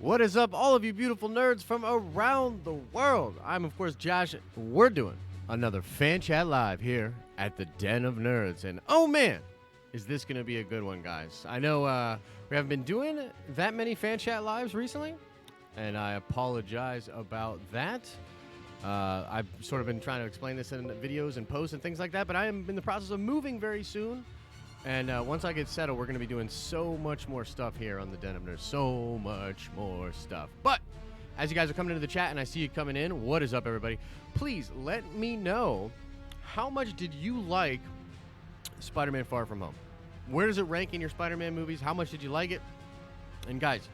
What is up, all of you beautiful nerds from around the world? I'm, of course, Josh. We're doing another Fan Chat Live here at the Den of Nerds. And, oh, man, is this going to be a good one, guys. I know we haven't been doing that many Fan Chat Lives recently, and I apologize about that. I've sort of been trying to explain this in videos and posts and things like that, but I am in the process of moving very soon. And once I get settled, we're going to be doing so much more stuff here on the Den of Nerds. So much more stuff. But as you guys are coming into the chat and I see you coming in, what is up, everybody? Please let me know, how much did you like Spider-Man Far From Home? Where does it rank in your Spider-Man movies? How much did you like it? And guys,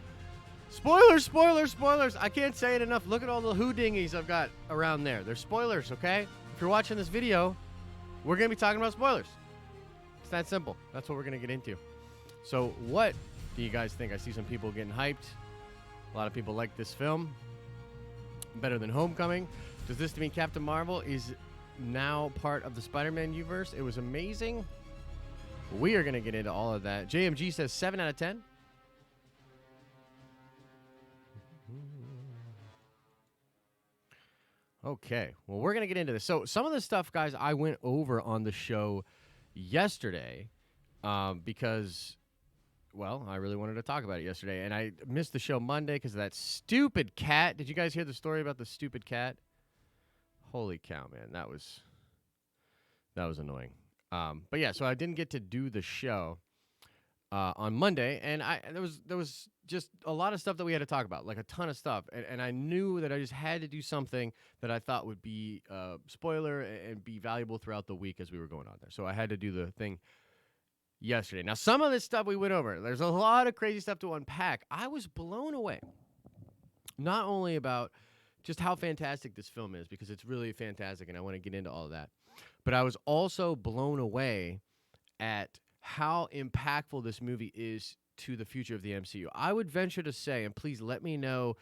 spoilers, spoilers, spoilers. I can't say it enough. Look at all the houdingies I've got around there. They're spoilers, okay? If you're watching this video, we're going to be talking about spoilers. It's that simple. That's what we're going to get into. So what do you guys think? I see some people getting hyped. A lot of people like this film. Better than Homecoming. Does this mean Captain Marvel is now part of the Spider-Man universe? It was amazing. We are going to get into all of that. JMG says 7 out of 10. Okay. Well, we're going to get into this. So some of the stuff, guys, I went over on the show yesterday because, well, I really wanted to talk about it yesterday, and I missed the show Monday because of that stupid cat. Did you guys hear the story about the stupid cat? Holy cow, man, that was annoying. But yeah, so I didn't get to do the show on Monday, and there was just a lot of stuff that we had to talk about, like a ton of stuff, and I knew that I just had to do something that I thought would be spoiler and be valuable throughout the week as we were going on there. So I had to do the thing yesterday. Now, some of this stuff we went over. There's a lot of crazy stuff to unpack. I was blown away, not only about just how fantastic this film is, because it's really fantastic, and I want to get into all of that, but I was also blown away at how impactful this movie is to the future of the MCU. I would venture to say, and please let me know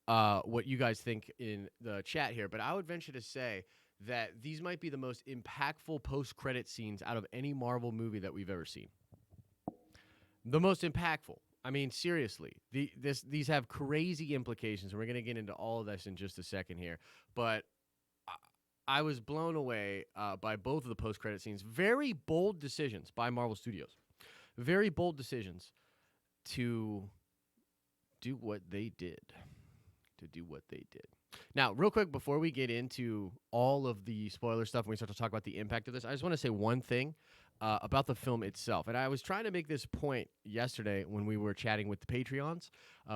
what you guys think in the chat here, but I would venture to say that these might be the most impactful post-credit scenes out of any Marvel movie that we've ever seen. The most impactful. I mean, seriously, these have crazy implications, and we're going to get into all of this in just a second here, but I was blown away by both of the post-credit scenes. Very bold decisions by Marvel Studios. Very bold decisions to do what they did. Now, real quick, before we get into all of the spoiler stuff and we start to talk about the impact of this, I just want to say one thing about the film itself. And I was trying to make this point yesterday when we were chatting with the Patreons.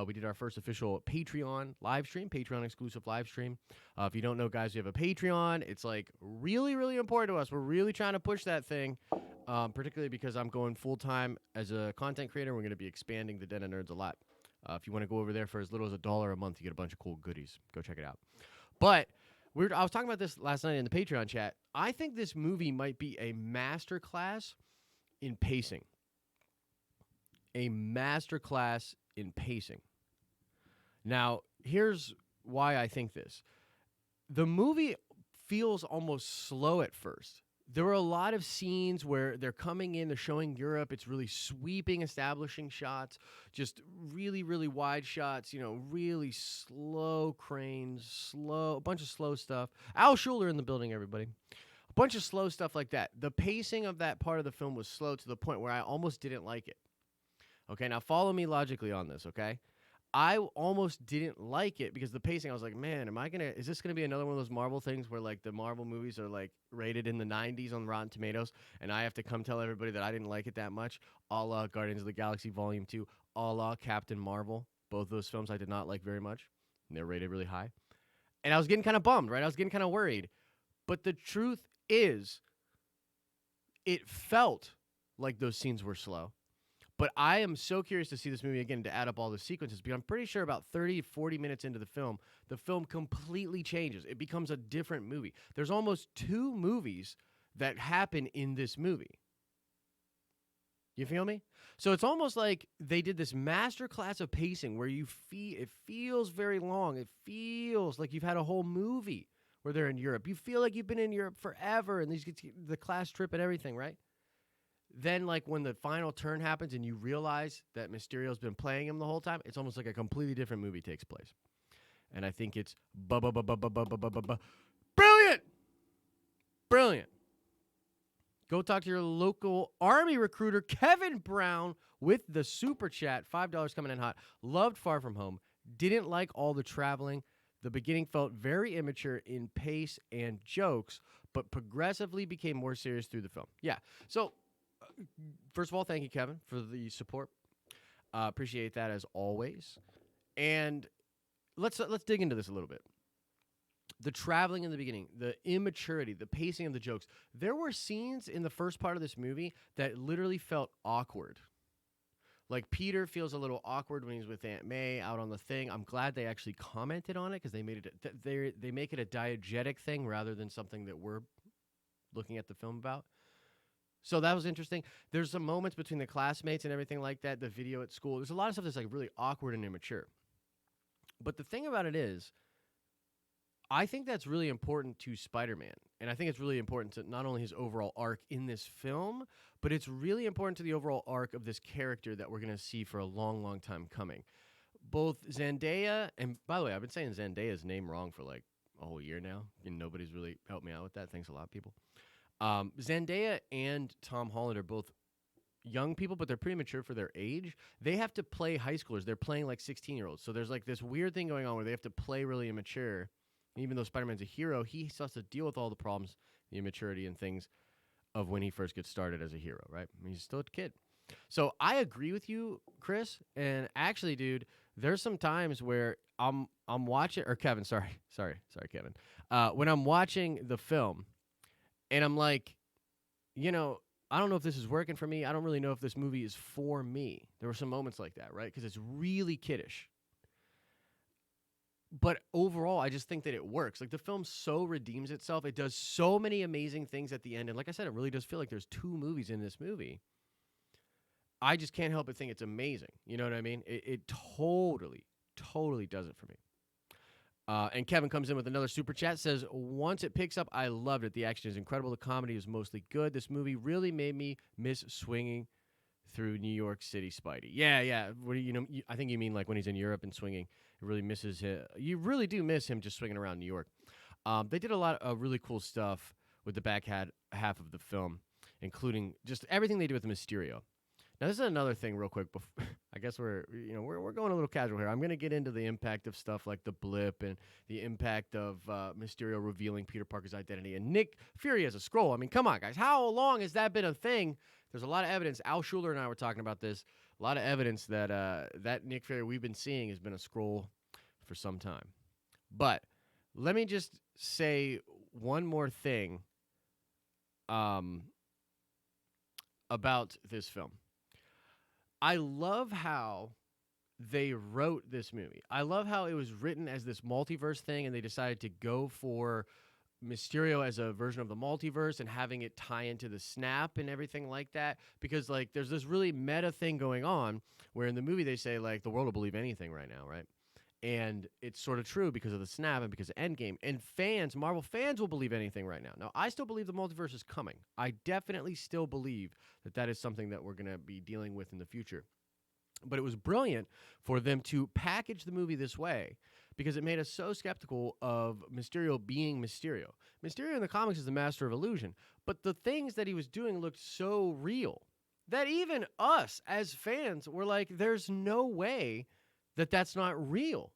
We did our first official Patreon live stream, Patreon exclusive live stream. If you don't know, guys, we have a Patreon. It's like really, really important to us. We're really trying to push that thing, particularly because I'm going full-time as a content creator. We're going to be expanding the Den of Nerds a lot. If you want to go over there for as little as $1 a month, you get a bunch of cool goodies. Go check it out. But I was talking about this last night in the Patreon chat. I think this movie might be a masterclass in pacing. A masterclass in pacing. Now, here's why I think this. The movie feels almost slow at first. There were a lot of scenes where they're coming in, they're showing Europe. It's really sweeping, establishing shots, just really, really wide shots, really slow cranes, a bunch of slow stuff. Al Schuler in the building, everybody. A bunch of slow stuff like that. The pacing of that part of the film was slow to the point where I almost didn't like it. Okay, now follow me logically on this, okay? I almost didn't like it because the pacing, I was like, man, is this going to be another one of those Marvel things where, like, the Marvel movies are, like, rated in the 90s on Rotten Tomatoes, and I have to come tell everybody that I didn't like it that much, a la Guardians of the Galaxy Volume 2, a la Captain Marvel. Both those films I did not like very much, and they're rated really high. And I was getting kind of bummed, right? I was getting kind of worried. But the truth is, it felt like those scenes were slow. But I am so curious to see this movie again, to add up all the sequences, because I'm pretty sure about 30, 40 minutes into the film completely changes. It becomes a different movie. There's almost 2 movies that happen in this movie. You feel me? So it's almost like they did this master class of pacing where it feels very long. It feels like you've had a whole movie where they're in Europe. You feel like you've been in Europe forever, and these get the class trip and everything, right? then like when the final turn happens and you realize that Mysterio's been playing him the whole time, it's almost like a completely different movie takes place. And I think it's brilliant. Brilliant. Go talk to your local Army recruiter, Kevin Brown, with the super chat. $5 coming in hot. Loved Far From Home. Didn't like all the traveling. The beginning felt very immature in pace and jokes, but progressively became more serious through the film. Yeah. So, first of all, thank you, Kevin, for the support. Appreciate that as always. And let's dig into this a little bit. The traveling in the beginning, the immaturity, the pacing of the jokes. There were scenes in the first part of this movie that literally felt awkward. Like Peter feels a little awkward when he's with Aunt May out on the thing. I'm glad they actually commented on it because they made it they make it a diegetic thing rather than something that we're looking at the film about. So that was interesting. There's some moments between the classmates and everything like that. The video at school. There's a lot of stuff that's like really awkward and immature. But the thing about it is, I think that's really important to Spider-Man. And I think it's really important to not only his overall arc in this film, but it's really important to the overall arc of this character that we're going to see for a long, long time coming. Both Zendaya, and by the way, I've been saying Zendaya's name wrong for like a whole year now, and nobody's really helped me out with that. Thanks a lot, people. Zendaya and Tom Holland are both young people, but they're pretty mature for their age. They have to play high schoolers. They're playing like 16-year-olds. So there's like this weird thing going on where they have to play really immature. Even though Spider-Man's a hero, he still has to deal with all the problems, the immaturity and things of when he first gets started as a hero, right? I mean, he's still a kid. So I agree with you, Chris. And actually, dude, there's some times where I'm watching, or Kevin, sorry, Kevin. When I'm watching the film, and I'm like, I don't know if this is working for me. I don't really know if this movie is for me. There were some moments like that, right? Because it's really kiddish. But overall, I just think that it works. Like, the film so redeems itself. It does so many amazing things at the end. And like I said, it really does feel like there's two movies in this movie. I just can't help but think it's amazing. You know what I mean? It totally does it for me. And Kevin comes in with another super chat, says, once it picks up, I loved it. The action is incredible. The comedy is mostly good. This movie really made me miss swinging through New York City Spidey. Yeah. What do I think you mean like when he's in Europe and swinging. It really misses him. You really do miss him just swinging around New York. They did a lot of really cool stuff with the back half of the film, including just everything they did with Mysterio. Now, this is another thing real quick. I guess we're going a little casual here. I'm going to get into the impact of stuff like the blip and the impact of Mysterio revealing Peter Parker's identity and Nick Fury as a Skrull. I mean, come on, guys. How long has that been a thing? There's a lot of evidence. Al Schuler and I were talking about this. A lot of evidence that that Nick Fury we've been seeing has been a Skrull for some time. But let me just say one more thing about this film. I love how they wrote this movie. I love how it was written as this multiverse thing, and they decided to go for Mysterio as a version of the multiverse and having it tie into the snap and everything like that. Because, like, there's this really meta thing going on where in the movie they say, like, the world will believe anything right now, right? And it's sort of true because of the snap and because of Endgame. And Marvel fans will believe anything right now. Now, I still believe the multiverse is coming. I definitely still believe that that is something that we're going to be dealing with in the future. But it was brilliant for them to package the movie this way because it made us so skeptical of Mysterio being Mysterio. Mysterio in the comics is the master of illusion, but the things that he was doing looked so real that even us as fans were like, there's no way that that's not real.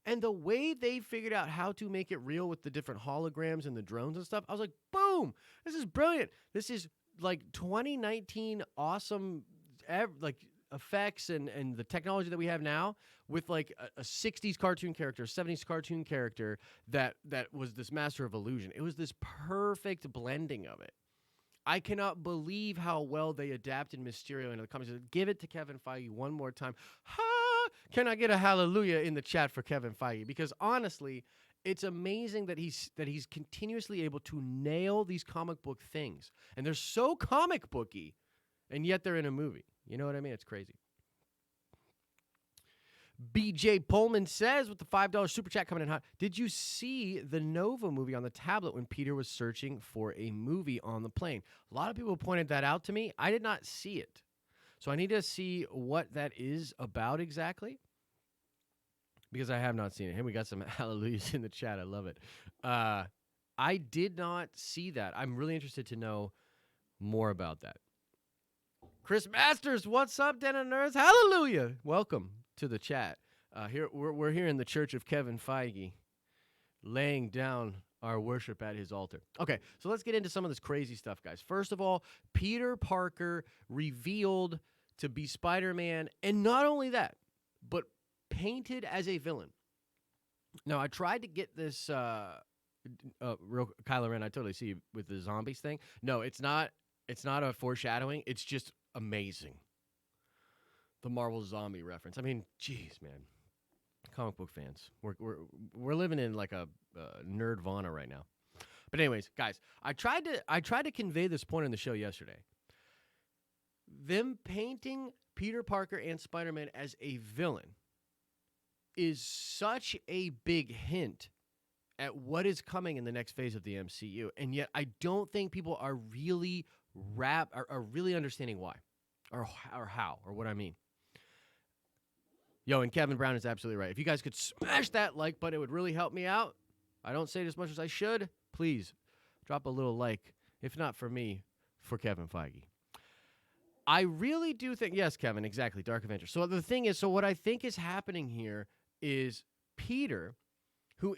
And the way they figured out how to make it real with the different holograms and the drones and stuff, I was like, boom, this is brilliant. This is like 2019 awesome effects and the technology that we have now with like a 60s cartoon character, 70s cartoon character that was this master of illusion. It was this perfect blending of it. I cannot believe how well they adapted Mysterio into the comics. Give it to Kevin Feige one more time. Can I get a hallelujah in the chat for Kevin Feige? Because honestly, it's amazing that he's continuously able to nail these comic book things. And they're so comic booky, and yet they're in a movie. You know what I mean? It's crazy. BJ Pullman says with the $5 super chat coming in hot. Did you see the Nova movie on the tablet when Peter was searching for a movie on the plane? A lot of people pointed that out to me. I did not see it. So I need to see what that is about exactly because I have not seen it. Hey, we got some hallelujahs in the chat. I love it. I did not see that. I'm really interested to know more about that. Chris Masters, what's up, Den of Nerds? Hallelujah. Welcome to the chat. Here we're here in the Church of Kevin Feige, laying down our worship at his altar. Okay, so let's get into some of this crazy stuff, guys. First of all, Peter Parker revealed to be Spider-Man, and not only that, but painted as a villain. Now, I tried to get this real Kylo Ren, I totally see you with the zombies thing. No, it's not a foreshadowing. It's just amazing. The Marvel zombie reference. I mean, geez, man. Comic book fans. We're living in like a nerdvana right now. But anyways, guys, I tried to convey this point in the show yesterday. Them painting Peter Parker and Spider-Man as a villain is such a big hint at what is coming in the next phase of the MCU, and yet I don't think people are really really understanding why, or how, or what I mean. Yo, and Kevin Brown is absolutely right. If you guys could smash that like button, it would really help me out. I don't say it as much as I should. Please drop a little like, if not for me, for Kevin Feige. I really do think, yes, Kevin, exactly, Dark Avengers. So the thing is, what I think is happening here is Peter, who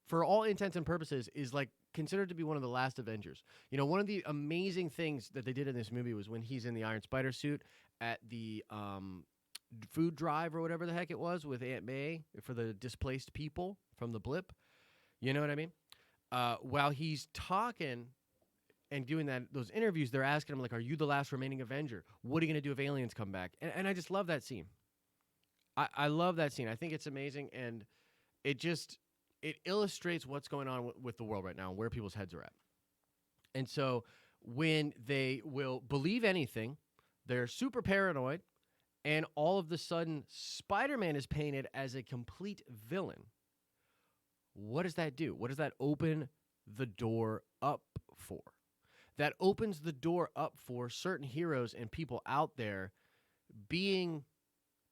for all intents and purposes is like considered to be one of the last Avengers. You know, one of the amazing things that they did in this movie was when he's in the Iron Spider suit at the food drive or whatever the heck it was with Aunt May for the displaced people from the blip. You know what I mean? While he's talking and doing those interviews, they're asking him, like, are you the last remaining Avenger? What are you going to do if aliens come back? And I just love that scene. I love that scene. I think it's amazing, and it illustrates what's going on with the world right now and where people's heads are at. And so when they will believe anything, they're super paranoid, and all of a sudden Spider-Man is painted as a complete villain. What does that do? What does that open the door up for? That opens the door up for certain heroes and people out there being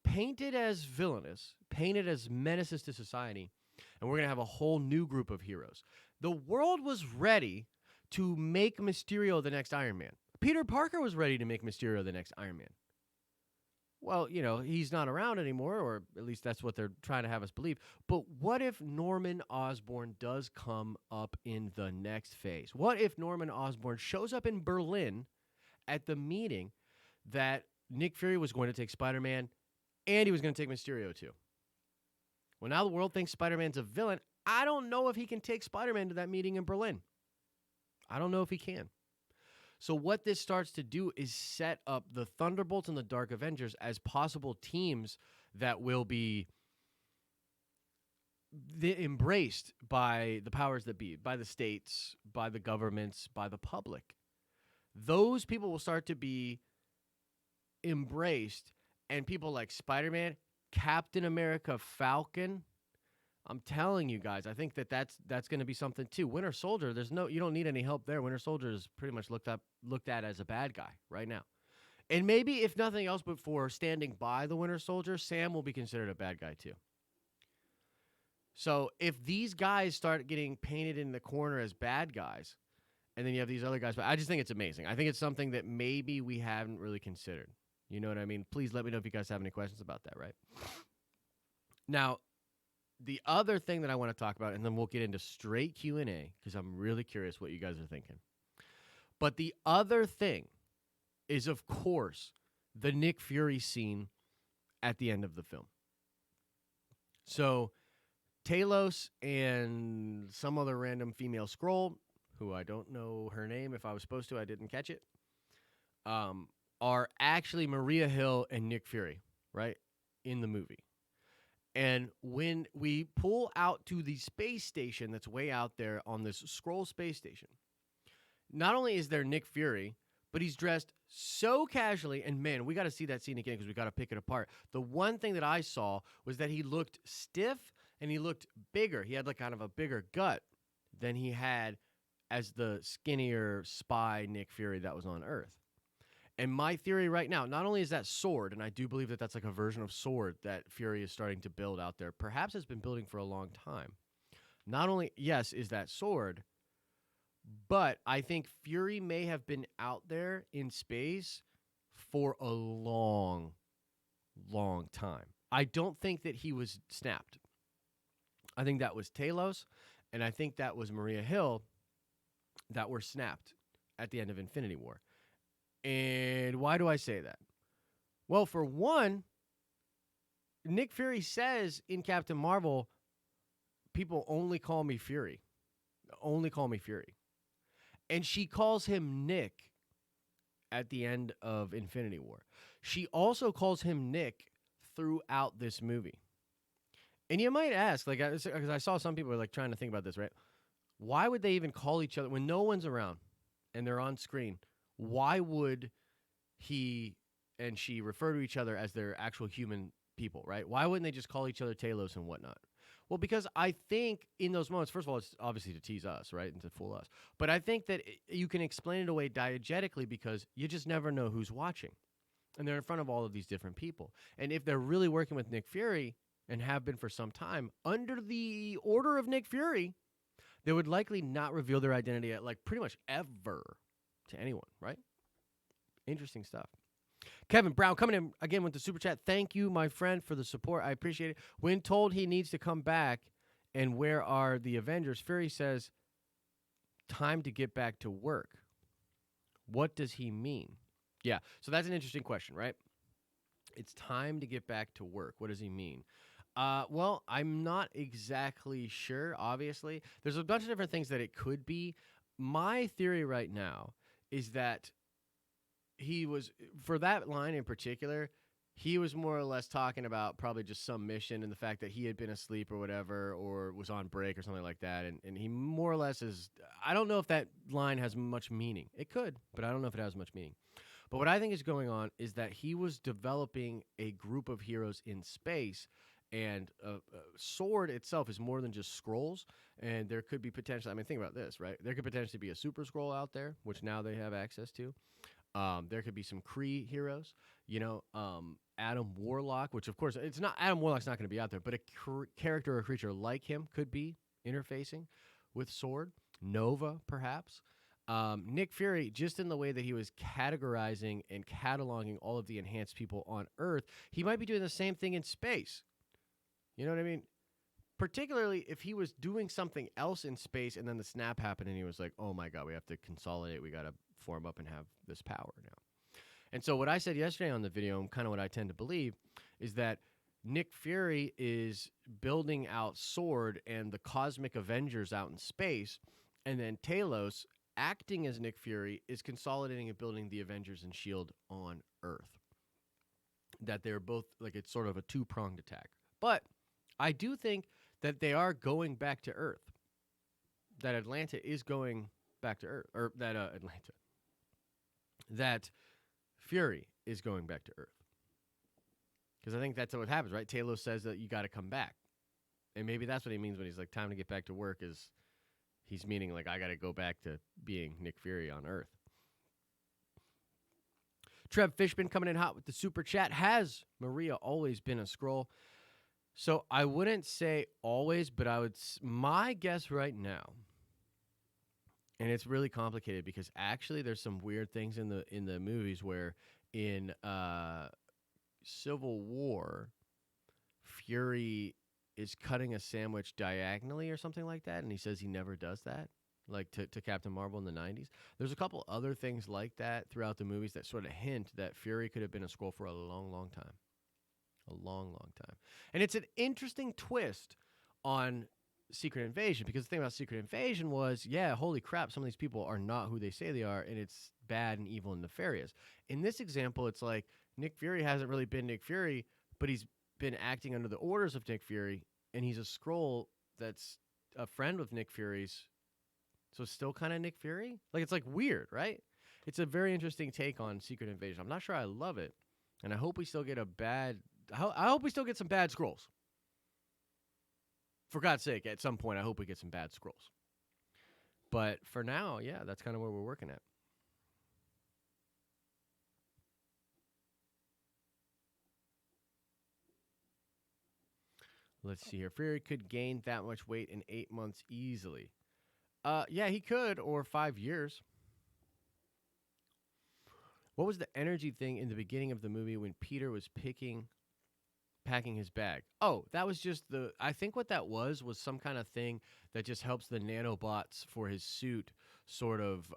painted as villainous, painted as menaces to society, and we're going to have a whole new group of heroes. The world was ready to make Mysterio the next Iron Man. Peter Parker was ready to make Mysterio the next Iron Man. Well, you know, he's not around anymore, or at least that's what they're trying to have us believe. But what if Norman Osborn does come up in the next phase? What if Norman Osborn shows up in Berlin at the meeting that Nick Fury was going to take Spider-Man and he was going to take Mysterio too? Well, now the world thinks Spider-Man's a villain. I don't know if he can take Spider-Man to that meeting in Berlin. I don't know if he can. So what this starts to do is set up the Thunderbolts and the Dark Avengers as possible teams that will be embraced by the powers that be, by the states, by the governments, by the public. Those people will start to be embraced, and people like Spider-Man, Captain America, Falcon. I'm telling you guys, I think that's going to be something too. Winter Soldier, you don't need any help there. Winter Soldier is pretty much looked at as a bad guy right now. And maybe if nothing else but for standing by the Winter Soldier, Sam will be considered a bad guy too. So if these guys start getting painted in the corner as bad guys, and then you have these other guys, but I just think it's amazing. I think it's something that maybe we haven't really considered. You know what I mean? Please let me know if you guys have any questions about that, right? Now, the other thing that I want to talk about, and then we'll get into straight Q&A, because I'm really curious what you guys are thinking. But the other thing is, of course, the Nick Fury scene at the end of the film. So Talos and some other random female Skrull, who I don't know her name. If I was supposed to, I didn't catch it, are actually Maria Hill and Nick Fury, right, in the movie. And when we pull out to the space station that's way out there on this Skrull space station, not only is there Nick Fury, but he's dressed so casually, and man, we got to see that scene again because we got to pick it apart. The one thing that I saw was that he looked stiff and he looked bigger. He had like kind of a bigger gut than he had as the skinnier spy Nick Fury that was on Earth. And my theory right now, not only is that Sword, and I do believe that that's like a version of Sword that Fury is starting to build out there, perhaps has been building for a long time. Not only, yes, is that Sword, but I think Fury may have been out there in space for a long, long time. I don't think that he was snapped. I think that was Talos, and I think that was Maria Hill that were snapped at the end of Infinity War. And why do I say that? Well, for one, Nick Fury says in Captain Marvel, people only call me Fury. Only call me Fury. And she calls him Nick at the end of Infinity War. She also calls him Nick throughout this movie. And you might ask, like, because I saw some people were like trying to think about this, right? Why would they even call each other when no one's around and they're on screen? Why would he and she refer to each other as their actual human people, right? Why wouldn't they just call each other Talos and whatnot? Well, because I think in those moments, first of all, it's obviously to tease us, right, and to fool us. But I think that you can explain it away diegetically because you just never know who's watching. And they're in front of all of these different people. And if they're really working with Nick Fury and have been for some time, under the order of Nick Fury, they would likely not reveal their identity at, like, pretty much ever to anyone, right? Interesting stuff. Kevin Brown coming in again with the super chat. Thank you, my friend, for the support. I appreciate it. When told he needs to come back and where are the Avengers, Fury says, time to get back to work. What does he mean? Yeah, so that's an interesting question, right? It's time to get back to work. What does he mean? Well, I'm not exactly sure, obviously. There's a bunch of different things that it could be. My theory right now is that he was, for that line in particular, he was more or less talking about probably just some mission and the fact that he had been asleep or whatever, or was on break or something like that. And he more or less is, I don't know if that line has much meaning. It could, but I don't know if it has much meaning. But what I think is going on is that he was developing a group of heroes in space, and Sword itself is more than just scrolls. And there could be potentially, I mean, think about this, right? There could potentially be a super scroll out there, which now they have access to. There could be some Kree heroes, Adam Warlock, which of course it's not, Adam Warlock's not going to be out there, but a character or creature like him could be interfacing with Sword. Nova, perhaps. Nick Fury, just in the way that he was categorizing and cataloging all of the enhanced people on Earth, he might be doing the same thing in space. You know what I mean? Particularly if he was doing something else in space and then the snap happened and he was like, oh my God, we have to consolidate. We got to form up and have this power now. And so what I said yesterday on the video, and kind of what I tend to believe, is that Nick Fury is building out Sword and the cosmic Avengers out in space, and then Talos, acting as Nick Fury, is consolidating and building the Avengers and S.H.I.E.L.D. on Earth. That they're both, like, it's sort of a two-pronged attack. But I do think that they are going back to Earth. That Atlanta is going back to Earth. Or that Fury is going back to Earth. Because I think that's what happens, right? Talos says that you got to come back. And maybe that's what he means when he's like, time to get back to work, is he's meaning like, I got to go back to being Nick Fury on Earth. Trev Fishman coming in hot with the super chat. Has Maria always been a Skrull? So I wouldn't say always, but I would, my guess right now, and it's really complicated because actually there's some weird things in the movies where in Civil War, Fury is cutting a sandwich diagonally or something like that, and he says he never does that, like to Captain Marvel in the 90s. There's a couple other things like that throughout the movies that sort of hint that Fury could have been a Skrull for a long, long time. A long, long time. And it's an interesting twist on Secret Invasion, because the thing about Secret Invasion was, yeah, holy crap, some of these people are not who they say they are, and it's bad and evil and nefarious. In this example, it's like Nick Fury hasn't really been Nick Fury, but he's been acting under the orders of Nick Fury, and he's a Skrull that's a friend with Nick Fury's, so still kind of Nick Fury? Like, it's like weird, right? it's a very interesting take on Secret Invasion. I'm not sure I love it, and I hope we still get a bad. I hope we still get some bad scrolls. For God's sake, at some point, I hope we get some bad scrolls. But for now, yeah, that's kind of where we're working at. Let's see here. Fury could gain that much weight in 8 months easily. Yeah, he could, or 5 years. What was the energy thing in the beginning of the movie when Peter was packing his bag? Oh, that was just I think what that was some kind of thing that just helps the nanobots for his suit sort of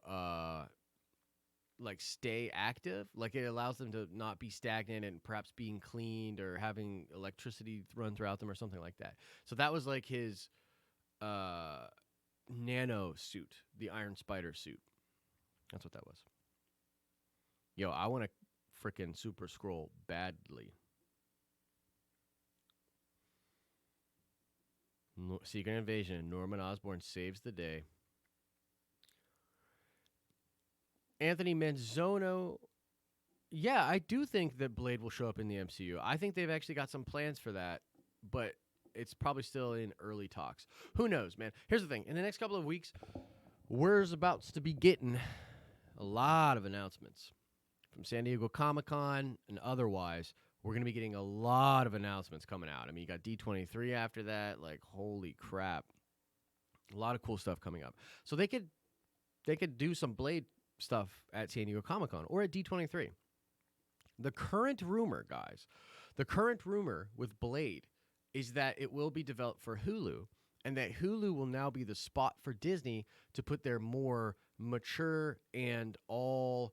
like stay active. Like it allows them to not be stagnant and perhaps being cleaned or having electricity run throughout them or something like that. So that was like his nano suit, the Iron Spider suit. That's what that was. Yo, I want a freaking Super Scroll badly. Secret Invasion. Norman Osborn saves the day. Anthony Manzono. Yeah, I do think that Blade will show up in the MCU. I think they've actually got some plans for that, but it's probably still in early talks. Who knows, man? Here's the thing. In the next couple of weeks, we're about to be getting a lot of announcements from San Diego Comic-Con and otherwise. We're going to be getting a lot of announcements coming out. I mean, you got D23 after that. Like, holy crap. A lot of cool stuff coming up. So they could do some Blade stuff at San Diego Comic-Con or at D23. The current rumor, guys, with Blade is that it will be developed for Hulu and that Hulu will now be the spot for Disney to put their more mature and all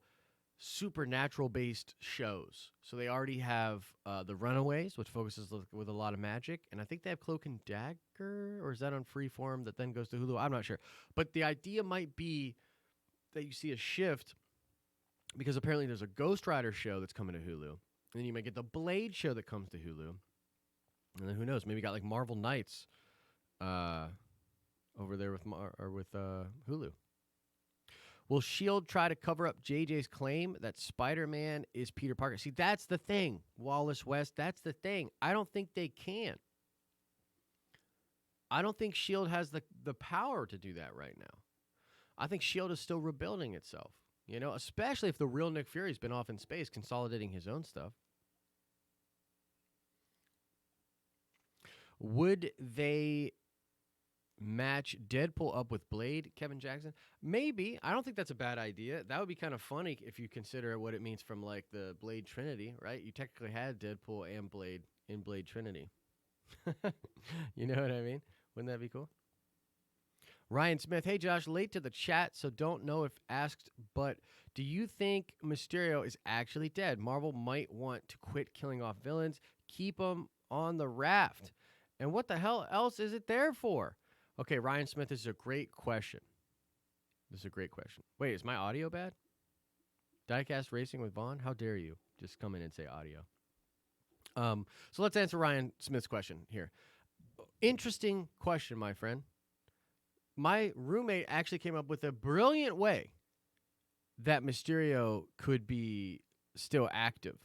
supernatural-based shows. So they already have The Runaways, which focuses with a lot of magic, and I think they have Cloak and Dagger, or is that on Freeform that then goes to Hulu? I'm not sure. But the idea might be that you see a shift because apparently there's a Ghost Rider show that's coming to Hulu, and then you might get the Blade show that comes to Hulu, and then who knows? Maybe you got like Marvel Knights over there with Hulu. Will S.H.I.E.L.D. try to cover up JJ's claim that Spider-Man is Peter Parker? See, that's the thing, Wallace West. That's the thing. I don't think they can. I don't think S.H.I.E.L.D. has the power to do that right now. I think S.H.I.E.L.D. is still rebuilding itself, especially if the real Nick Fury's been off in space consolidating his own stuff. Would they match Deadpool up with Blade, Kevin Jackson? Maybe. I don't think that's a bad idea. That would be kind of funny if you consider what it means from like the Blade Trinity, right? You technically had Deadpool and Blade in Blade Trinity. You know what I mean? Wouldn't that be cool? Ryan Smith, hey Josh, late to the chat, so don't know if asked, but do you think Mysterio is actually dead? Marvel might want to quit killing off villains, keep them on the raft. And what the hell else is it there for? Okay, Ryan Smith, this is a great question. Wait, is my audio bad? Diecast Racing with Vaughn? How dare you just come in and say audio? So let's answer Ryan Smith's question here. Interesting question, my friend. My roommate actually came up with a brilliant way that Mysterio could be still active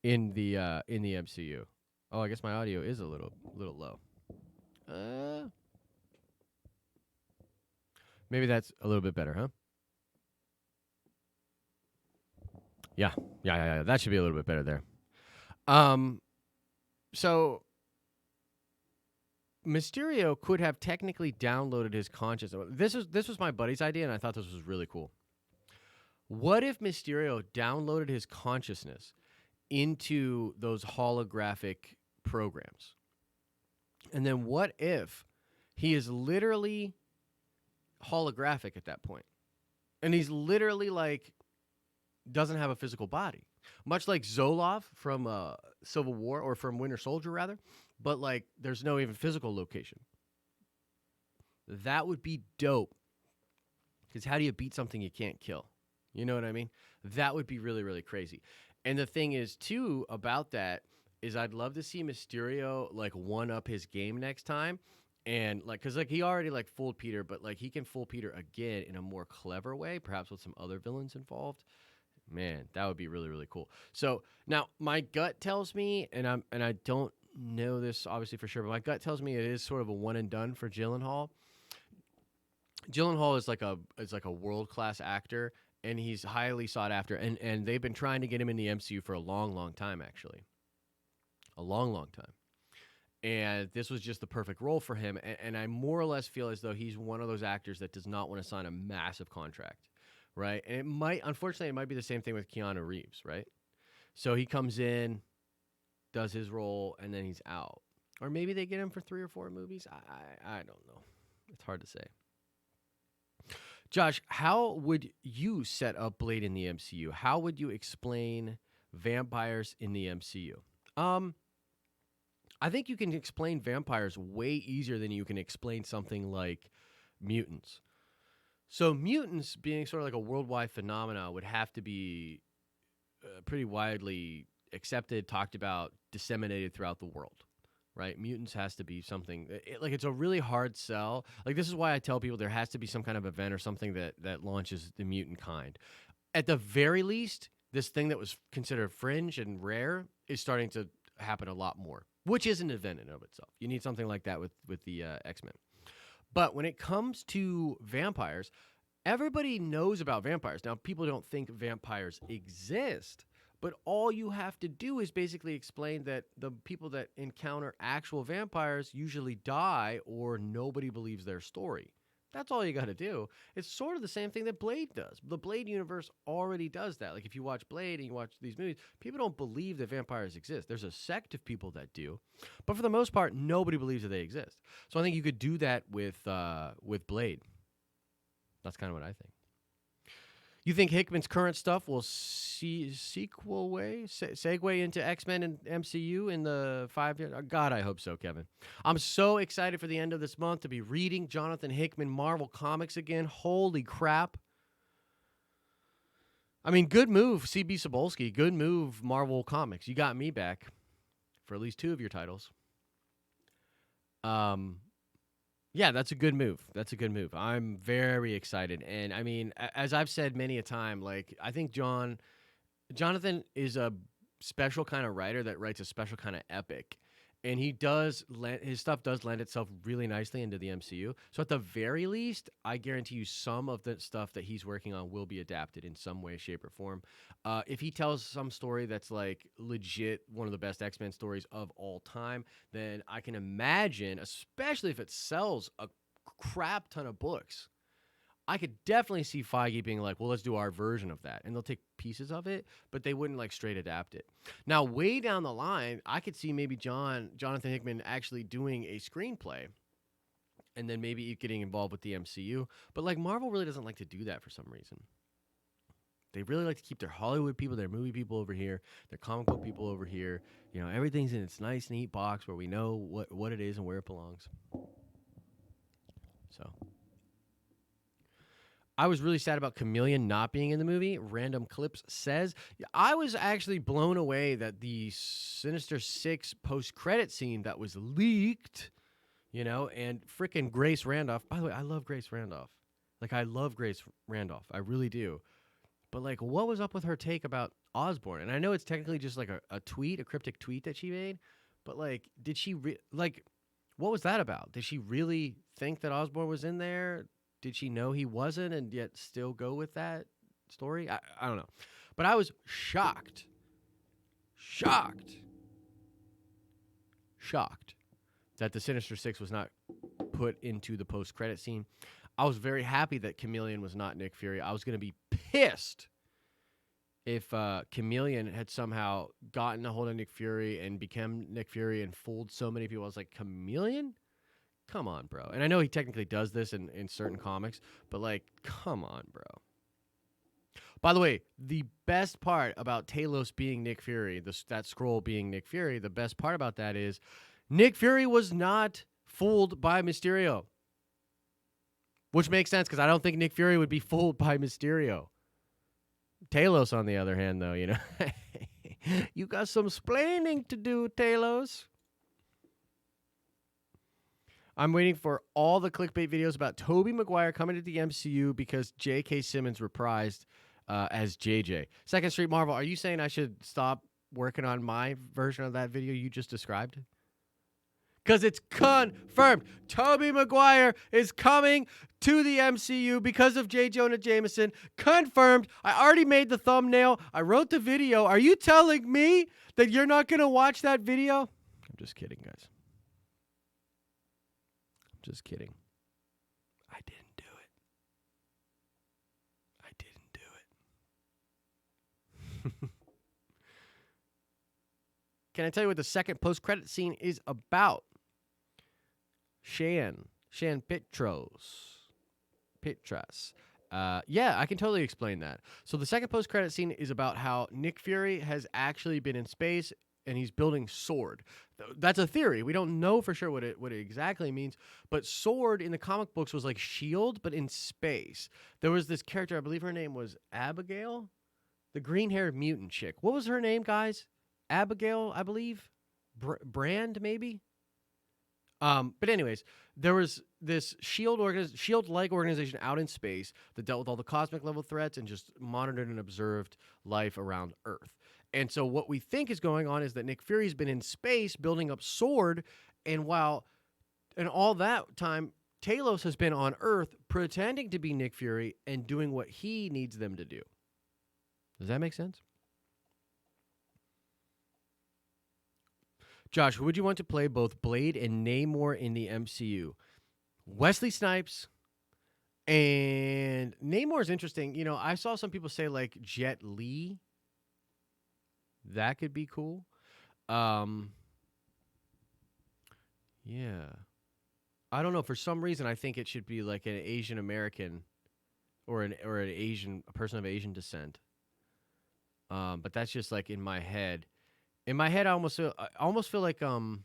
in the MCU. Oh, I guess my audio is a little low. Maybe that's a little bit better, huh? Yeah. That should be a little bit better there. So Mysterio could have technically downloaded his consciousness. This was my buddy's idea, and I thought this was really cool. What if Mysterio downloaded his consciousness into those holographic programs? And then what if he is literally holographic at that point? And he's literally like doesn't have a physical body. Much like Zoloff from Civil War, or from Winter Soldier rather, but like there's no even physical location. That would be dope. Because how do you beat something you can't kill? You know what I mean? That would be really, really crazy. And the thing is, too, about that is I'd love to see Mysterio like one up his game next time And like, cause like he already like fooled Peter, but like he can fool Peter again in a more clever way, perhaps with some other villains involved. Man, that would be really, really cool. So now my gut tells me, and I don't know this obviously for sure, but my gut tells me it is sort of a one and done for Gyllenhaal. Gyllenhaal is like a world class actor, and he's highly sought after, and they've been trying to get him in the MCU for a long, long time, actually, a long, long time. And this was just the perfect role for him. And I more or less feel as though he's one of those actors that does not want to sign a massive contract, right? And it might, unfortunately, it might be the same thing with Keanu Reeves, right? So he comes in, does his role, and then he's out. Or maybe they get him for 3 or 4 movies. I don't know. It's hard to say. Josh, how would you set up Blade in the MCU? How would you explain vampires in the MCU? I think you can explain vampires way easier than you can explain something like mutants. So mutants being sort of like a worldwide phenomena would have to be pretty widely accepted, talked about, disseminated throughout the world, right? Mutants has to be something like it's a really hard sell. Like this is why I tell people there has to be some kind of event or something that launches the mutant kind. At the very least, this thing that was considered fringe and rare is starting to happen a lot more, which is an event in and of itself. You need something like that with the X-Men. But when it comes to vampires, everybody knows about vampires. Now, people don't think vampires exist, but all you have to do is basically explain that the people that encounter actual vampires usually die or nobody believes their story. That's all you got to do. It's sort of the same thing that Blade does. The Blade universe already does that. Like if you watch Blade and you watch these movies, people don't believe that vampires exist. There's a sect of people that do, but for the most part, nobody believes that they exist. So I think you could do that with Blade. That's kind of what I think. You think Hickman's current stuff will segue into X-Men and MCU in the 5 years? God, I hope so, Kevin. I'm so excited for the end of this month to be reading Jonathan Hickman Marvel Comics again. Holy crap. I mean, good move, CB Cebulski. Good move, Marvel Comics. You got me back for at least 2 of your titles. Yeah, that's a good move. That's a good move. I'm very excited. And I mean, as I've said many a time, like I think Jonathan is a special kind of writer that writes a special kind of epic. And his stuff does lend itself really nicely into the MCU. So at the very least, I guarantee you some of the stuff that he's working on will be adapted in some way, shape, or form. If he tells some story that's like legit one of the best X-Men stories of all time, then I can imagine, especially if it sells a crap ton of books, I could definitely see Feige being like, well, let's do our version of that. And they'll take pieces of it, but they wouldn't like straight adapt it. Now, way down the line, I could see maybe Jonathan Hickman actually doing a screenplay and then maybe getting involved with the MCU. But like Marvel really doesn't like to do that for some reason. They really like to keep their Hollywood people, their movie people over here, their comic book people over here. You know, everything's in its nice, neat box where we know what it is and where it belongs. So I was really sad about Chameleon not being in the movie. Random Clips says. I was actually blown away that the Sinister Six post-credit scene that was leaked, and frickin' Grace Randolph. By the way, I love Grace Randolph. Like, I love Grace Randolph. I really do. But, like, what was up with her take about Osborn? And I know it's technically just, like, a tweet, a cryptic tweet that she made. But, like, did she, what was that about? Did she really think that Osborn was in there? Did she know he wasn't and yet still go with that story? I don't know. But I was shocked that the Sinister Six was not put into the post-credit scene. I was very happy that Chameleon was not Nick Fury. I was going to be pissed if Chameleon had somehow gotten a hold of Nick Fury and become Nick Fury and fooled so many people. I was like, Chameleon? Come on, bro. And I know he technically does this in certain comics, but, like, come on, bro. By the way, the best part about Talos being Nick Fury, that scroll being Nick Fury, the best part about that is Nick Fury was not fooled by Mysterio. Which makes sense, because I don't think Nick Fury would be fooled by Mysterio. Talos, on the other hand, though, you got some splaining to do, Talos. I'm waiting for all the clickbait videos about Tobey Maguire coming to the MCU because J.K. Simmons reprised as JJ. Second Street Marvel, are you saying I should stop working on my version of that video you just described? Because it's confirmed. Tobey Maguire is coming to the MCU because of J. Jonah Jameson. Confirmed. I already made the thumbnail. I wrote the video. Are you telling me that you're not going to watch that video? I'm just kidding, guys. I'm just kidding. I didn't do it. I didn't do it. Can I tell you what the second post-credit scene is about? Shan Petros. Yeah, I can totally explain that. So the second post-credit scene is about how Nick Fury has actually been in space and he's building Sword. That's a theory. We don't know for sure what it exactly means, but Sword in the comic books was like Shield, but in space. There was this character, I believe her name was Abigail, the green-haired mutant chick. What was her name, guys? Abigail, I believe. Brand, maybe. But anyways, there was this Shield-like organization out in space that dealt with all the cosmic level threats and just monitored and observed life around Earth. And so what we think is going on is that Nick Fury's been in space building up Sword, and all that time, Talos has been on Earth pretending to be Nick Fury and doing what he needs them to do. Does that make sense? Josh, would you want to play both Blade and Namor in the MCU? Wesley Snipes and Namor is interesting. You know, I saw some people say like Jet Li. That could be cool. Yeah. I don't know. For some reason, I think it should be like an Asian American or an Asian a person of Asian descent. But that's just like in my head. In my head, I almost feel like man,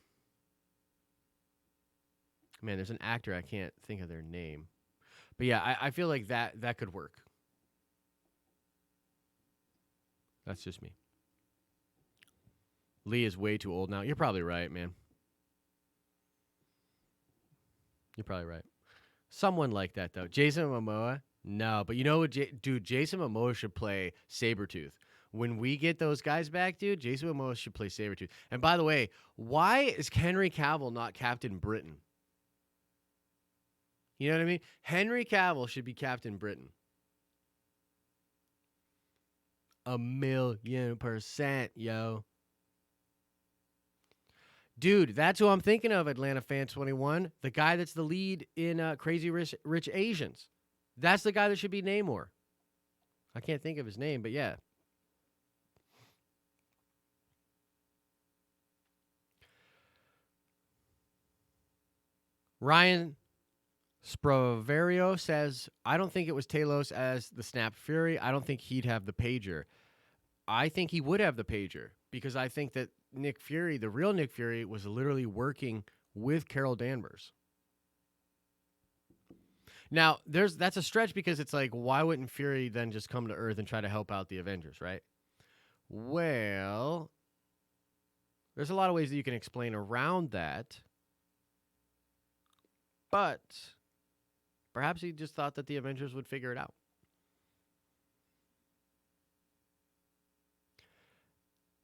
there's an actor I can't think of their name, but yeah, I feel like that could work. That's just me. Lee is way too old now. You're probably right, man. You're probably right. Someone like that though. Jason Momoa? No, but you know what, dude? Jason Momoa should play Sabretooth. When we get those guys back, dude, Jason Momoa should play Sabretooth. And by the way, why is Henry Cavill not Captain Britain? You know what I mean? Henry Cavill should be Captain Britain. 1,000,000%, yo. Dude, that's who I'm thinking of, Atlanta Fan 21. The guy that's the lead in Crazy Rich Asians. That's the guy that should be Namor. I can't think of his name, but yeah. Ryan Sproverio says, I don't think it was Talos as the Snap Fury. I don't think he'd have the pager. I think he would have the pager because I think that Nick Fury, the real Nick Fury, was literally working with Carol Danvers. Now, that's a stretch because it's like, why wouldn't Fury then just come to Earth and try to help out the Avengers, right? Well, there's a lot of ways that you can explain around that. But perhaps he just thought that the Avengers would figure it out.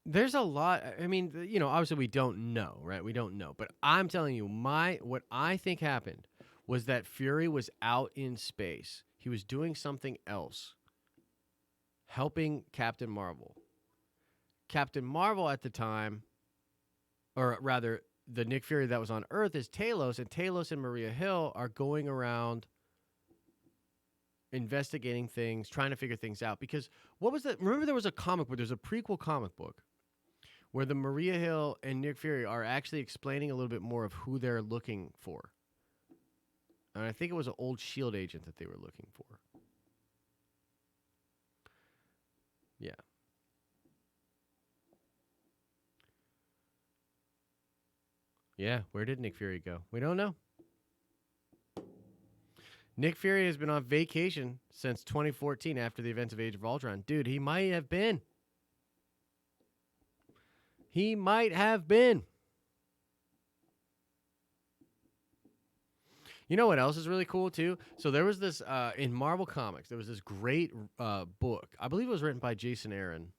There's a lot. I mean, you know, obviously we don't know, right? We don't know. But I'm telling you, what I think happened was that Fury was out in space. He was doing something else, helping Captain Marvel. Captain Marvel at the time, or rather, the Nick Fury that was on Earth is Talos, and Talos and Maria Hill are going around investigating things, trying to figure things out. Because what was that? Remember there was a comic book, there's a prequel comic book where the Maria Hill and Nick Fury are actually explaining a little bit more of who they're looking for. And I think it was an old S.H.I.E.L.D. agent that they were looking for. Yeah. Yeah, where did Nick Fury go? We don't know. Nick Fury has been on vacation since 2014 after the events of Age of Ultron. Dude, he might have been. He might have been. You know what else is really cool too? So there was this in Marvel Comics. There was this great book. I believe it was written by Jason Aaron.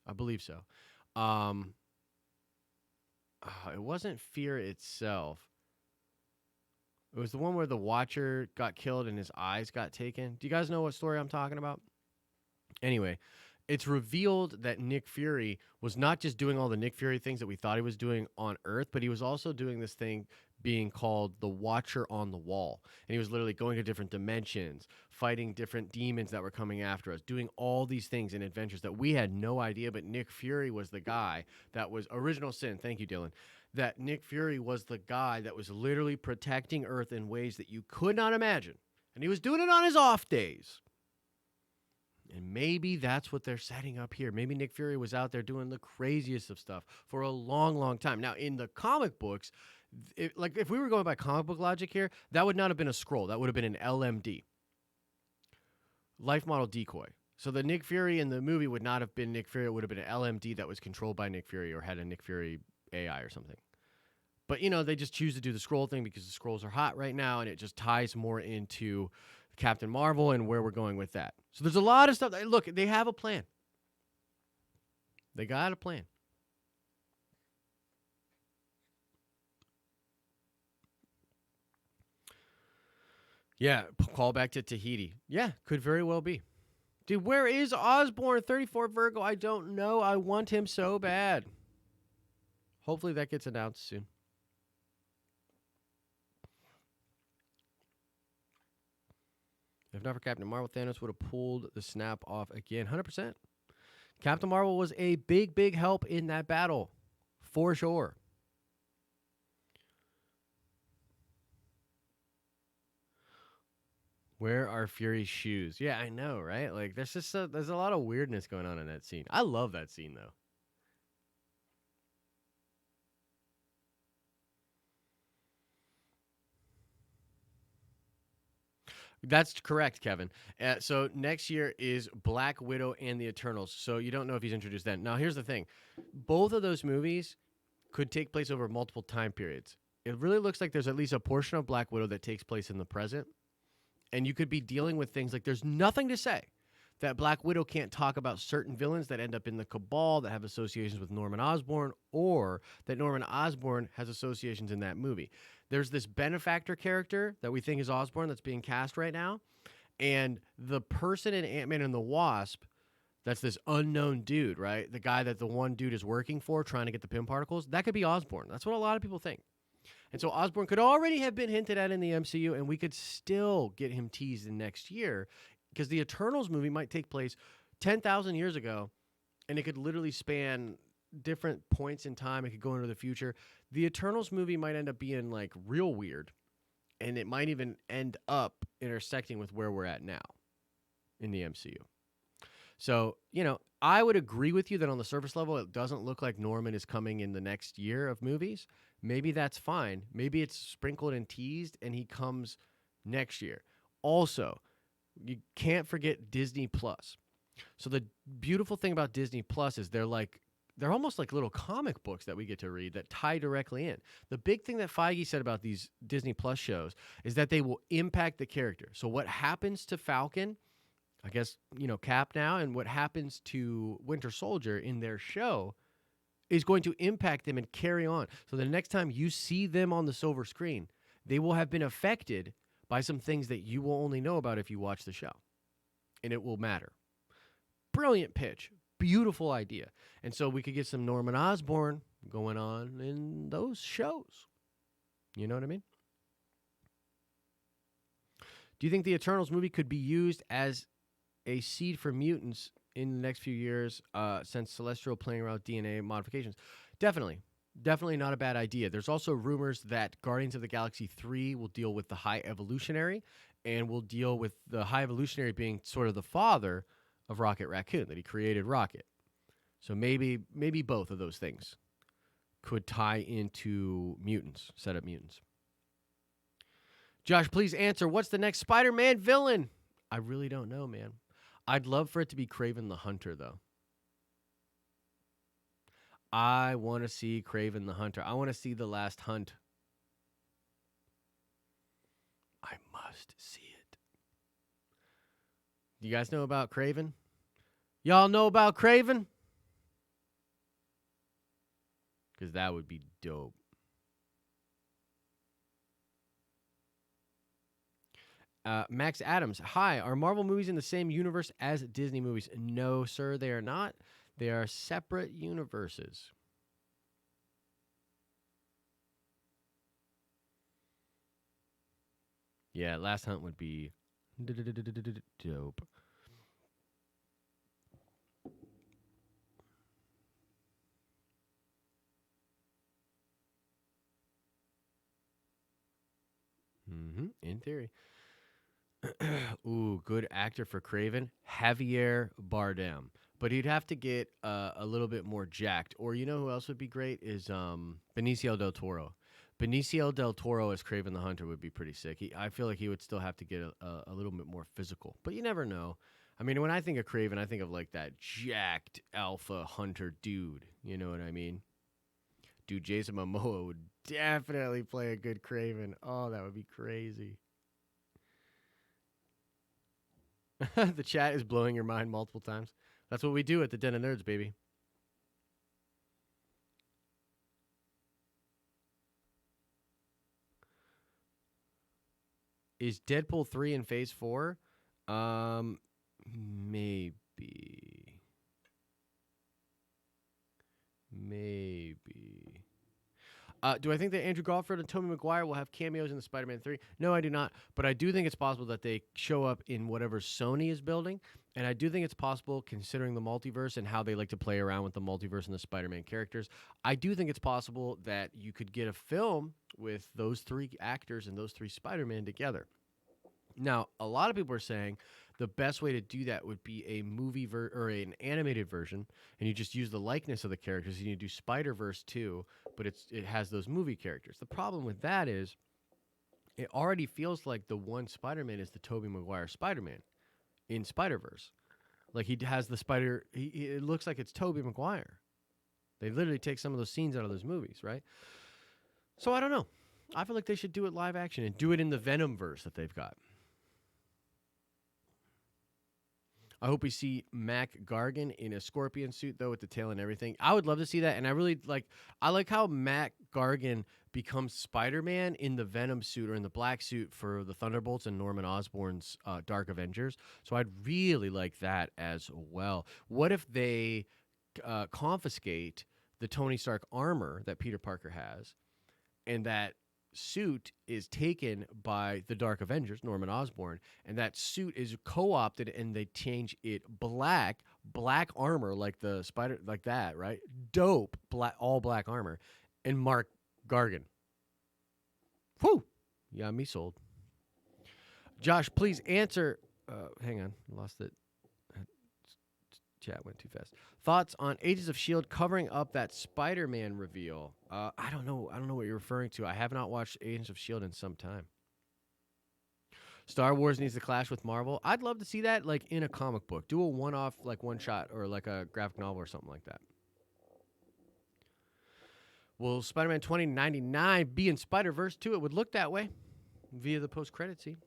I believe so. Um, it wasn't Fear itself. It was the one where the Watcher got killed and his eyes got taken. Do you guys know what story I'm talking about? Anyway, it's revealed that Nick Fury was not just doing all the Nick Fury things that we thought he was doing on Earth, but he was also doing this thing being called the Watcher on the Wall. And he was literally going to different dimensions, fighting different demons that were coming after us, doing all these things in adventures that we had no idea. But Nick Fury was the guy that was Original Sin. Thank you, Dylan. That Nick Fury was the guy that was literally protecting Earth in ways that you could not imagine. And he was doing it on his off days. And maybe that's what they're setting up here. Maybe Nick Fury was out there doing the craziest of stuff for a long, long time. Now, in the comic books, if we were going by comic book logic here, that would not have been a scroll. That would have been an LMD, life model decoy. So the Nick Fury in the movie would not have been Nick Fury. It would have been an LMD that was controlled by Nick Fury or had a Nick Fury AI or something. But, they just choose to do the scroll thing because the scrolls are hot right now, and it just ties more into Captain Marvel and where we're going with that. So there's a lot of stuff. Look, they have a plan. They got a plan. Yeah, call back to Tahiti. Yeah, could very well be. Dude, where is Osborn? 34 Virgo. I don't know. I want him so bad. Hopefully that gets announced soon. If not for Captain Marvel, Thanos would have pulled the snap off again. 100%. Captain Marvel was a big, big help in that battle. For sure. Where are Fury's shoes? Yeah, I know, right? Like, there's a lot of weirdness going on in that scene. I love that scene, though. That's correct, Kevin. So next year is Black Widow and the Eternals. So you don't know if he's introduced then. Now, here's the thing. Both of those movies could take place over multiple time periods. It really looks like there's at least a portion of Black Widow that takes place in the present. And you could be dealing with things like there's nothing to say that Black Widow can't talk about certain villains that end up in the Cabal that have associations with Norman Osborn, or that Norman Osborn has associations in that movie. There's this benefactor character that we think is Osborn that's being cast right now. And the person in Ant-Man and the Wasp, that's this unknown dude, right? The guy that the one dude is working for trying to get the Pym particles, that could be Osborn. That's what a lot of people think. And so Osborn could already have been hinted at in the MCU, and we could still get him teased in next year because the Eternals movie might take place 10,000 years ago, and it could literally span different points in time. It could go into the future. The Eternals movie might end up being like real weird, and it might even end up intersecting with where we're at now in the MCU. So, I would agree with you that on the surface level, it doesn't look like Norman is coming in the next year of movies. Maybe that's fine. Maybe it's sprinkled and teased and he comes next year. Also, you can't forget Disney Plus. So the beautiful thing about Disney Plus is they're almost like little comic books that we get to read that tie directly in. The big thing that Feige said about these Disney Plus shows is that they will impact the character. So what happens to Falcon, I guess, Cap now, and what happens to Winter Soldier in their show is going to impact them and carry on. So the next time you see them on the silver screen, they will have been affected by some things that you will only know about if you watch the show. And it will matter. Brilliant pitch. Beautiful idea. And so we could get some Norman Osborn going on in those shows. You know what I mean? Do you think the Eternals movie could be used as a seed for mutants in the next few years, since Celestial playing around with DNA modifications? Definitely not a bad idea. There's also rumors that Guardians of the Galaxy 3 will deal with the High Evolutionary, and will deal with the High Evolutionary being sort of the father of Rocket Raccoon, that he created Rocket. So maybe both of those things could tie into mutants, set up mutants. Josh, please answer. What's the next Spider-Man villain? I really don't know, man. I'd love for it to be Kraven the Hunter, though. I want to see Kraven the Hunter. I want to see the last hunt. I must see it. You guys know about Craven? Y'all know about Craven? Because that would be dope. Max Adams, hi. Are Marvel movies in the same universe as Disney movies? No, sir, they are not. They are separate universes. Yeah, Last Hunt would be dope. In theory. Ooh, good actor for Craven, Javier Bardem. But he'd have to get a little bit more jacked. Or you know who else would be great is Benicio del Toro. Benicio del Toro as Craven the Hunter would be pretty sick. I feel like he would still have to get a little bit more physical. But you never know. I mean, when I think of Craven, I think of like that jacked alpha hunter dude. You know what I mean? Dude, Jason Momoa would definitely play a good Craven. Oh, that would be crazy. The chat is blowing your mind multiple times. That's what we do at the Den of Nerds, baby. Is Deadpool 3 in phase 4? Maybe. Maybe. Do I think that Andrew Garfield and Tobey Maguire will have cameos in the Spider-Man 3? No, I do not. But I do think it's possible that they show up in whatever Sony is building. And I do think it's possible, considering the multiverse and how they like to play around with the multiverse and the Spider-Man characters, I do think it's possible that you could get a film with those three actors and those three Spider-Man together. Now, a lot of people are saying the best way to do that would be a movie or an animated version, and you just use the likeness of the characters. And you do Spider Verse too, but it has those movie characters. The problem with that is it already feels like the one Spider Man is the Tobey Maguire Spider Man in Spider Verse. Like he has the spider. It looks like it's Tobey Maguire. They literally take some of those scenes out of those movies, right? So I don't know. I feel like they should do it live action and do it in the Venom verse that they've got. I hope we see Mac Gargan in a scorpion suit though, with the tail and everything. I would love to see that, and I like how Mac Gargan becomes Spider-Man in the Venom suit or in the black suit for the Thunderbolts and Norman Osborn's Dark Avengers. So I'd really like that as well. What if they confiscate the Tony Stark armor that Peter Parker has, and that suit is taken by the Dark Avengers, Norman Osborn, and that suit is co-opted and they change it black armor like the spider, like that, right? Dope, all black armor, and Mark Gargan. Whew, yeah, me sold. Josh, please answer. Hang on, lost it. Chat went too fast. Thoughts on Agents of S.H.I.E.L.D. covering up that Spider-Man reveal? I don't know. I don't know what you're referring to. I have not watched Agents of S.H.I.E.L.D. in some time. Star Wars needs to clash with Marvel. I'd love to see that like in a comic book. Do a one-off, like one shot, or like a graphic novel or something like that. Will Spider-Man 2099 be in Spider-Verse 2? It would look that way via the post-credit scene.